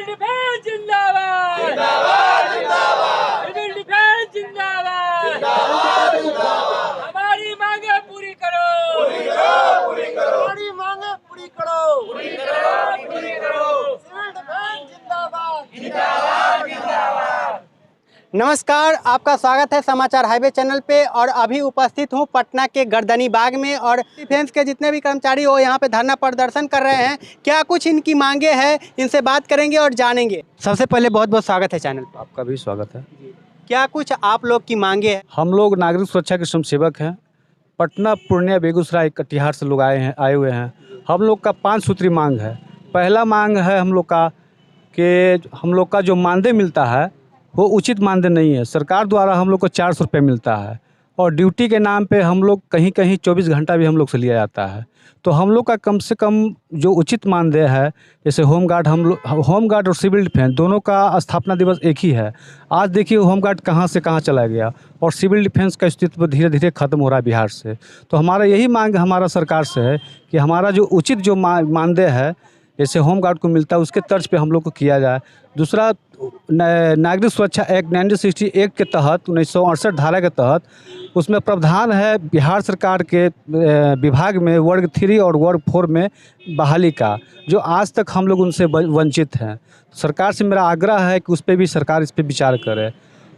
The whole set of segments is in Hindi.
डिफेंस जिंदाबाद जिंदाबाद जिंदाबाद, सिविल डिफेंस जिंदाबाद जिंदाबाद जिंदाबाद। हमारी मांगे पूरी करो, पूरी करो, पूरी करो। हमारी मांगे पूरी करो, पूरी करो, पूरी करो। सिविल डिफेंस जिंदाबाद जिंदाबाद जिंदाबाद। नमस्कार, आपका स्वागत है समाचार हाईवे चैनल पे। और अभी उपस्थित हूँ पटना के गर्दनी बाग में और डिफेंस के जितने भी कर्मचारी हो यहाँ पे धरना प्रदर्शन कर रहे हैं। क्या कुछ इनकी मांगे हैं, इनसे बात करेंगे और जानेंगे। सबसे पहले बहुत बहुत स्वागत है चैनल पर। आपका भी स्वागत है। क्या कुछ आप लोग की मांगे हैं? हम लोग नागरिक सुरक्षा के स्वयंसेवक हैं। पटना, पूर्णिया, बेगूसराय, कटिहार से लोग आए हुए हैं। हम लोग का 5 सूत्री मांग है। पहला मांग है हम लोग का कि हम लोग का जो मानदेय मिलता है वो उचित मानदेय नहीं है। सरकार द्वारा हम लोग को 400 रुपये मिलता है और ड्यूटी के नाम पे हम लोग कहीं कहीं 24 घंटा भी हम लोग से लिया जाता है। तो हम लोग का कम से कम जो उचित मानदेय है, जैसे होमगार्ड और सिविल डिफेंस दोनों का स्थापना दिवस एक ही है। आज देखिए होमगार्ड कहाँ से कहाँ चला गया और सिविल डिफेंस का अस्तित्व धीरे धीरे ख़त्म हो रहा है बिहार से। तो हमारा यही मांग हमारा सरकार से है कि हमारा जो उचित जो मानदेय है जैसे होमगार्ड को मिलता है उसके तर्ज पे हम लोग को किया जाए। दूसरा, नागरिक सुरक्षा एक्ट 1968 के तहत 1968 धारा के तहत उसमें प्रावधान है बिहार सरकार के विभाग में वर्ग 3 और वर्ग 4 में बहाली का, जो आज तक हम लोग उनसे वंचित हैं। सरकार से मेरा आग्रह है कि उस पर भी सरकार इस पर विचार करे।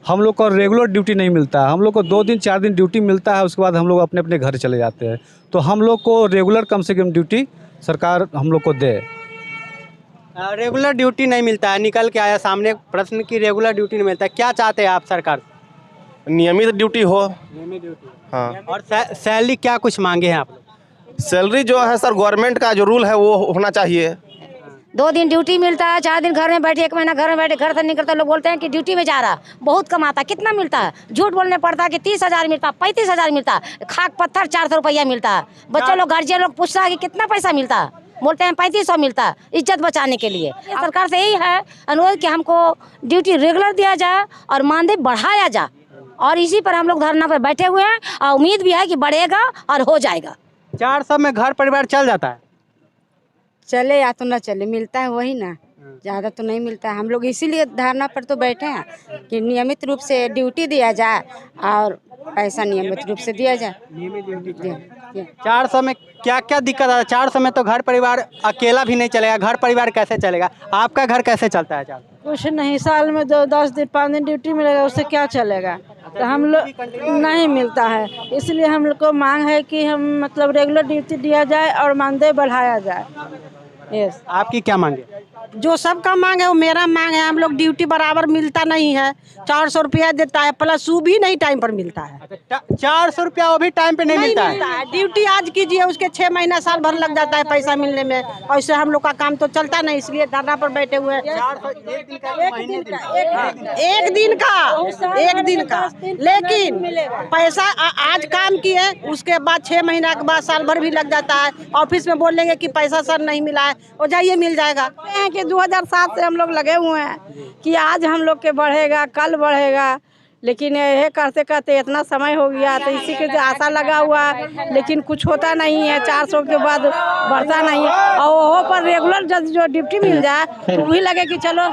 हम लोग को रेगुलर ड्यूटी नहीं मिलता है, हम लोग को 2 दिन 4 दिन ड्यूटी मिलता है, उसके बाद हम लोग अपने अपने घर चले जाते हैं। तो हम लोग को रेगुलर कम से कम ड्यूटी सरकार हम लोग को दे। रेगुलर ड्यूटी नहीं मिलता है, निकल के आया सामने प्रश्न की रेगुलर ड्यूटी नहीं मिलता है। क्या चाहते हैं आप सरकार? नियमित ड्यूटी हो। नियमित ड्यूटी। हाँ। और सैलरी क्या कुछ मांगे हैं आप लोग? सैलरी जो है सर गवर्नमेंट का जो रूल है वो होना चाहिए। 2 दिन ड्यूटी मिलता है, 4 दिन घर में बैठे, 1 महीना घर में बैठे, घर से निकलते लोग बोलते हैं कि ड्यूटी में जा रहा, बहुत कमाता। कितना मिलता है? झूठ बोलने पड़ता है कि 30,000 मिलता, 35,000 मिलता, खाक पत्थर 400 रुपया मिलता है। बच्चे लोग गार्जियन लोग पूछता है कि कितना पैसा मिलता है, बोलते हैं 3500 मिलता है, इज्जत बचाने के लिए। सरकार से यही है अनुरोध कि हमको ड्यूटी रेगुलर दिया जाए और मानदेय बढ़ाया जाए। और इसी पर हम लोग धरना पर बैठे हुए हैं और उम्मीद भी है कि बढ़ेगा और हो जाएगा। 400 में घर परिवार चल जाता है? चले या तो ना चले, मिलता है वही ना, ज़्यादा तो नहीं मिलता है। हम लोग इसीलिए धरना पर तो बैठे हैं कि नियमित रूप से ड्यूटी दिया जाए और पैसा नियमित रूप से दिया जाए। नियमित ड्यूटी 400 में क्या क्या दिक्कत है? 400 में तो घर परिवार अकेला भी नहीं चलेगा, घर परिवार कैसे चलेगा? आपका घर कैसे चलता है? 400 कुछ नहीं, साल में 10 दिन 5 दिन ड्यूटी मिलेगा, उससे क्या चलेगा? तो हम लोग नहीं मिलता है, इसलिए हम लोग को मांग है कि हम मतलब रेगुलर ड्यूटी दिया जाए और मानदेय बढ़ाया जाए। यस। आपकी क्या मांगे? जो सबका मांग है वो मेरा मांग है। हम लोग ड्यूटी बराबर मिलता नहीं है, 400 रुपया देता है, प्लस वो भी नहीं टाइम पर मिलता है। 400 रुपया वो भी टाइम पे नहीं मिलता है। ड्यूटी आज कीजिए, उसके 6 महीना साल भर लग जाता है पैसा मिलने में, और इससे हम लोग का काम तो चलता नहीं, इसलिए धरना पर बैठे हुए हैं। एक दिन का लेकिन पैसा आज काम किए उसके बाद 6 महीना के बाद साल भर भी लग जाता है। ऑफिस में बोल लेंगे कि पैसा सर नहीं मिला है, वो जाइए मिल जाएगा। कि 2007 से हम लोग लगे हुए हैं कि आज हम लोग के बढ़ेगा, कल बढ़ेगा, लेकिन यह करते करते इतना समय हो गया तो इसी के आशा लगा हुआ है, लेकिन कुछ होता नहीं है। 400 के बाद बढ़ता नहीं है। और वहाँ पर रेगुलर जो ड्यूटी मिल जाए तो वही लगे कि चलो,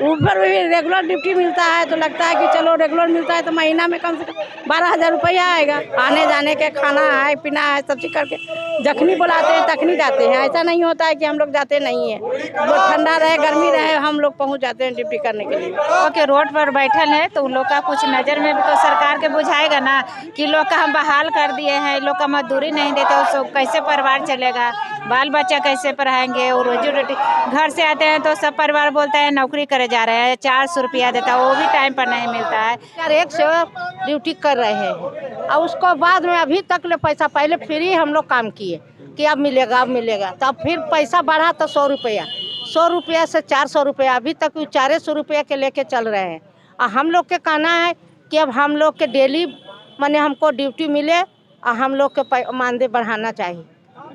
ऊपर भी रेगुलर ड्यूटी मिलता है तो लगता है कि चलो रेगुलर मिलता है तो महीना में कम से कम 12,000 रुपया आएगा। आने जाने के खाना है, पीना है, सब चीज़ करके जखनी बुलाते हैं तखनी जाते हैं। ऐसा नहीं होता है कि हम लोग जाते नहीं है, वो ठंडा रहे गर्मी रहे हम लोग पहुंच जाते हैं ड्यूटी करने के लिए। ओके, रोड पर बैठल है तो उन लोग का कुछ नज़र में भी तो सरकार के बुझाएगा ना कि लोग का हम बहाल कर दिए हैं, लोग का मजदूरी नहीं देते, उसको कैसे परिवार चलेगा, बाल बच्चा कैसे पढ़ाएंगे। और रोजी रोटी घर से आते हैं तो सब परिवार बोलता है नौकरी करे जा रहे हैं, 400 रुपया देता है, वो भी टाइम पर नहीं मिलता है। 1 से ड्यूटी कर रहे हैं और उसको बाद में अभी तक ले पैसा, पहले फ्री हम लोग काम किए कि अब मिलेगा अब मिलेगा, तब फिर पैसा बढ़ा तो 100 रुपया, 100 रुपया से 400 रुपया, अभी तक 400 रुपया के लेके चल रहे हैं। और हम लोग के कहना है कि अब हम लोग के डेली माने हमको ड्यूटी मिले और हम लोग के मानदेय बढ़ाना चाहिए।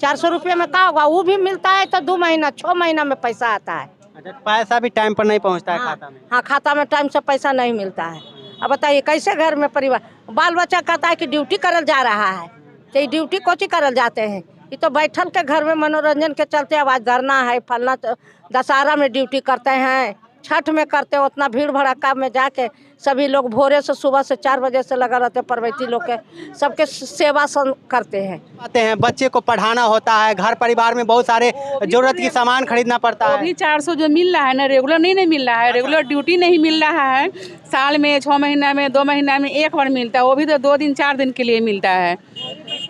400 रुपये में क्या होगा? वो भी मिलता है तो 2 महीना 6 महीना में पैसा आता है। अच्छा, पैसा भी टाइम पर नहीं पहुंचता है खाता में? हाँ, खाता में टाइम से पैसा नहीं मिलता है। अब बताइए कैसे घर में परिवार, बाल बच्चा कहता है कि ड्यूटी करल जा रहा है, तो ड्यूटी कोची करल जाते हैं ये तो बैठल के घर में मनोरंजन के चलते आवाज धरना है, फलना दशहरा में ड्यूटी करते हैं, छठ में करते हैं, उतना भीड़ भड़का में जाके सभी लोग भोरे से सुबह से 4 बजे से लगा रहते हैं, परवैती लोग के सबके सेवा करते हैं। आते हैं, बच्चे को पढ़ाना होता है, घर परिवार में बहुत सारे जरूरत की सामान खरीदना पड़ता है। अभी 400 जो मिल रहा है ना, रेगुलर नहीं मिल रहा है, रेगुलर ड्यूटी नहीं मिल रहा है। साल में 6 महीना में 2 महीना में एक बार मिलता है, वो भी तो 2 दिन 4 दिन के लिए मिलता है,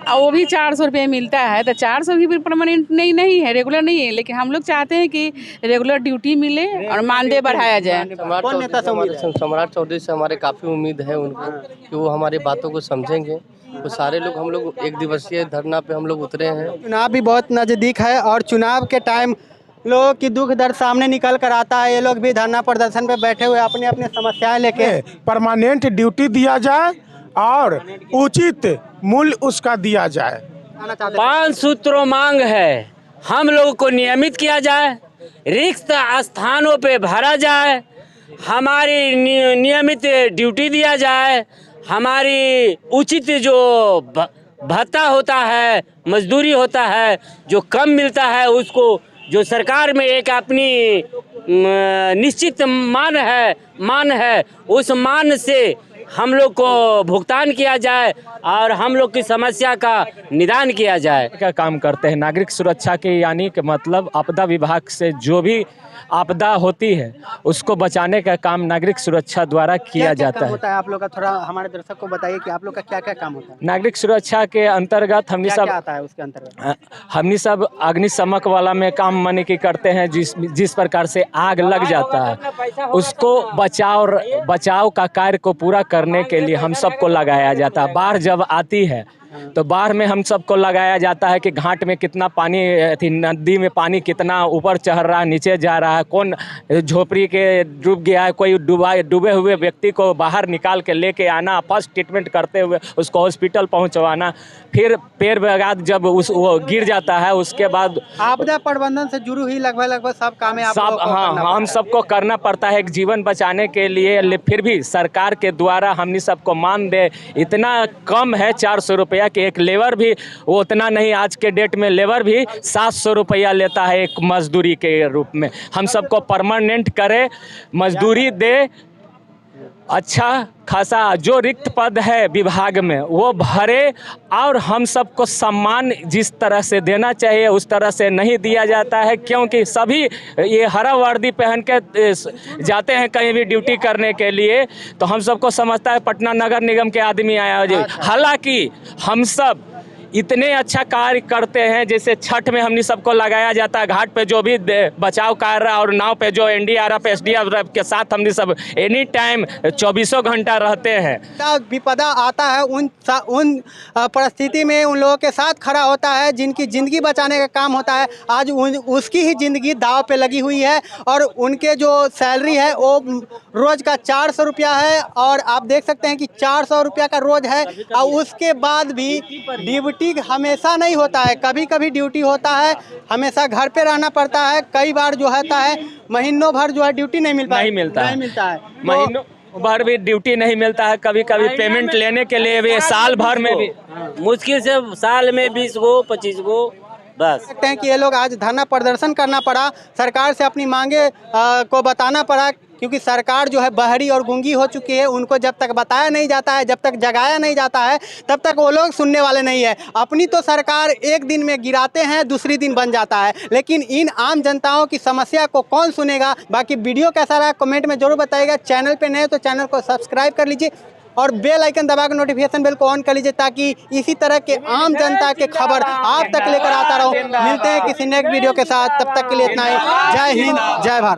और वो भी 400 रुपये मिलता है। तो 400 भी परमानेंट नहीं है, रेगुलर नहीं है, लेकिन हम लोग चाहते हैं कि रेगुलर ड्यूटी मिले और मानदेय बढ़ाया जाए। कौन नेता से उम्मीद है? सम्राट चौधरी से हमारे काफ़ी उम्मीद है उनको कि वो हमारी बातों को समझेंगे। तो सारे लोग हम लोग 1 दिवसीय धरना पे हम लोग उतरे हैं। चुनाव भी बहुत नज़दीक है और चुनाव के टाइम लोगों की दुख दर्द सामने निकल कर आता है। ये लोग भी धरना प्रदर्शन पे बैठे हुए अपनी अपनी समस्याएं लेके। परमानेंट ड्यूटी दिया जाए और उचित मूल्य उसका दिया जाए। 5 सूत्रों मांग है, हम लोगों को नियमित किया जाए, रिक्त स्थानों पे भरा जाए, हमारी नियमित ड्यूटी दिया जाए, हमारी उचित जो भत्ता होता है, मजदूरी होता है, जो कम मिलता है उसको जो सरकार में एक अपनी निश्चित मान है उस मान से हम लोग को भुगतान किया जाए और हम लोग की समस्या का निदान किया जाए। क्या काम करते हैं नागरिक सुरक्षा के, यानी कि मतलब आपदा विभाग से जो भी आपदा होती है उसको बचाने का काम नागरिक सुरक्षा द्वारा किया जाता है। होता है आप लोग का, थोड़ा हमारे दर्शक को बताइए कि आप लोग का क्या क्या काम होता है। नागरिक सुरक्षा के अंतर्गत हमने सब आता है, उसके अंतर्गत हमने सब अग्निशमक वाला में काम माने की करते हैं। जिस प्रकार से आग लग जाता है उसको बचाव का कार्य को पूरा करने के लिए हम सबको लगाया जाता है। बाढ़ जब आती है तो बाढ़ में हम सबको लगाया जाता है कि घाट में कितना पानी थी, नदी में पानी कितना ऊपर चढ़ रहा है, नीचे जा रहा है, कौन झोपड़ी के डूब गया है, कोई डूबे हुए व्यक्ति को बाहर निकाल के लेके आना, फर्स्ट ट्रीटमेंट करते हुए उसको हॉस्पिटल पहुंचवाना, फिर पेड़ बगात जब वो गिर जाता है उसके बाद आपदा प्रबंधन से जुड़ी हुई लगभग सब काम हम सबको करना पड़ता है एक जीवन बचाने के लिए। फिर भी सरकार के द्वारा हमने सबको मान दे इतना कम है 400 रुपया कि एक लेबर भी वो उतना नहीं, आज के डेट में लेबर भी 700 रुपया लेता है एक मजदूरी के रूप में। हम सबको परमानेंट करे, मजदूरी दे, अच्छा खासा जो रिक्त पद है विभाग में वो भरे, और हम सबको सम्मान जिस तरह से देना चाहिए उस तरह से नहीं दिया जाता है, क्योंकि सभी ये हरा वर्दी पहन के जाते हैं कहीं भी ड्यूटी करने के लिए, तो हम सबको समझता है पटना नगर निगम के आदमी आया हो। हालांकि हम सब इतने अच्छा कार्य करते हैं, जैसे छठ में हमने सबको लगाया जाता है, घाट पे जो भी बचाव कार्य और नाव पे जो NDRF SDRF के साथ हमने सब एनी टाइम 24 घंटा रहते हैं। विपदा आता है उन परिस्थिति में उन लोगों के साथ खड़ा होता है जिनकी ज़िंदगी बचाने का काम होता है। आज उसकी ही ज़िंदगी दाव पे लगी हुई है और उनके जो सैलरी है वो रोज़ का 400 रुपया है, और आप देख सकते हैं कि 400 रुपया का रोज़ है। और उसके बाद भी ड्यूटी हमेशा नहीं होता है, कभी कभी ड्यूटी होता है, हमेशा घर पे रहना पड़ता है। कई बार जो होता है महीनों भर जो है ड्यूटी नहीं मिलता है, महीनों भर भी ड्यूटी नहीं मिलता है। कभी कभी पेमेंट लेने के लिए भी साल भर में भी मुश्किल से साल में 20 गो 25 गो बस। सकते हैं कि ये लोग आज धरना प्रदर्शन करना पड़ा, सरकार से अपनी मांगे को बताना पड़ा, क्योंकि सरकार जो है बहरी और गूंगी हो चुकी है। उनको जब तक बताया नहीं जाता है, जब तक जगाया नहीं जाता है, तब तक वो लोग सुनने वाले नहीं है। अपनी तो सरकार एक दिन में गिराते हैं, दूसरी दिन बन जाता है, लेकिन इन आम जनताओं की समस्या को कौन सुनेगा। बाकी वीडियो कैसा रहा कमेंट में जरूर बताइएगा। चैनल पे नए तो चैनल को सब्सक्राइब कर लीजिए और बेल आइकन दबा कर नोटिफिकेशन बेल को ऑन कर लीजिए, ताकि इसी तरह के आम जनता के खबर आप तक लेकर आता रहूं। मिलते हैं किसी नेक्स्ट वीडियो के साथ, तब तक के लिए इतना ही। जय हिंद, जय भारत।